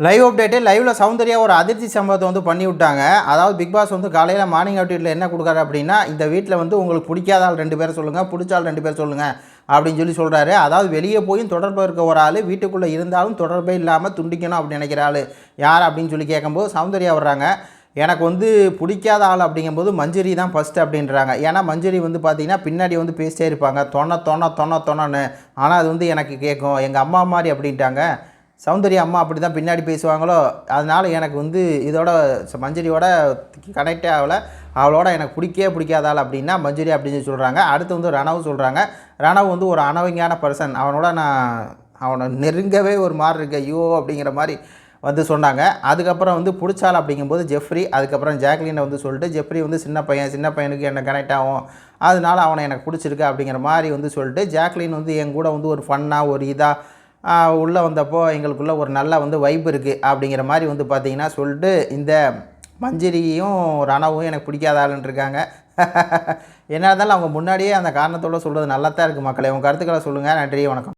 Live update லைவில் சௌந்தர்யா ஒரு அதிர்ச்சி சம்பவத்தை வந்து பண்ணி விட்டாங்க. அதாவது பிக் பாஸ் வந்து காலையில் மார்னிங் அப்டேட்டில் என்ன கொடுக்குறாரு அப்படின்னா, இந்த வீட்டில் வந்து உங்களுக்கு பிடிக்காத ஆள் 2 பேரை சொல்லுங்கள், பிடிச்ச ஆள் 2 பேர் சொல்லுங்கள் அப்படின்னு சொல்கிறாரு. அதாவது வெளியே போயும் தொடர்பு இருக்க ஒரு ஆள், வீட்டுக்குள்ளே இருந்தாலும் தொடர்பே இல்லாமல் துண்டிக்கணும் அப்படின்னு நினைக்கிற ஆள் யார் அப்படின்னு கேட்கும்போது சௌந்தர்யா வர்றாங்க. எனக்கு வந்து பிடிக்காத ஆள் அப்படிங்கும்போது மஞ்சரி தான் ஃபஸ்ட்டு அப்படின்றாங்க. ஏன்னா மஞ்சரி வந்து பார்த்திங்கன்னா பின்னாடி வந்து பேசிட்டே இருப்பாங்க, தொணன்னு. ஆனால் அது வந்து எனக்கு கேட்கும், எங்கள் அம்மா மாதிரி அப்படின்ட்டாங்க. சௌந்தர்யா அம்மா அப்படி தான் பின்னாடி பேசுவாங்களோ, அதனால் எனக்கு வந்து இதோட மஞ்சரியோட கனெக்டே ஆகலை. அவளோட எனக்கு பிடிக்காத ஆள் அப்படின்னா மஞ்சரி அப்படின்னு சொல்கிறாங்க. அடுத்து வந்து ரணவ் சொல்கிறாங்க. ரணவ் வந்து ஒரு அனவங்கியான பர்சன், அவனோட அவனை நெருங்கவே ஒரு மாதிரி இருக்கு, ஐயோ அப்படிங்கிற மாதிரி வந்து சொன்னாங்க. அதுக்கப்புறம் வந்து பிடிச்சால் அப்படிங்கும்போது ஜெஃப்ரி, அதுக்கப்புறம் ஜாக்லினை வந்து சொல்லிட்டு, ஜெஃப்ரி வந்து சின்ன பையனுக்கு என்ன கனெக்ட் ஆகும், அதனால அவனை எனக்கு பிடிச்சிருக்கு அப்படிங்கிற மாதிரி வந்து சொல்லிட்டு, ஜாக்லின் வந்து என் கூட வந்து ஒரு ஃபன்னாக ஒரு இதாக உள்ளே வந்தப்போ எங்களுக்குள்ளே ஒரு நல்ல வந்து வைப் இருக்குது அப்படிங்கிற மாதிரி வந்து பார்த்திங்கன்னா சொல்லிட்டு, இந்த மஞ்சரியும் ரணவும் எனக்கு பிடிக்காத ஆளுன்னு இருக்காங்க. என்ன இருந்தாலும் அவங்க முன்னாடியே அந்த காரணத்தோடு சொல்கிறது நல்லா தான் இருக்குது மக்களே. உங்கள் கருத்துக்களை சொல்லுங்கள். நன்றி, வணக்கம்.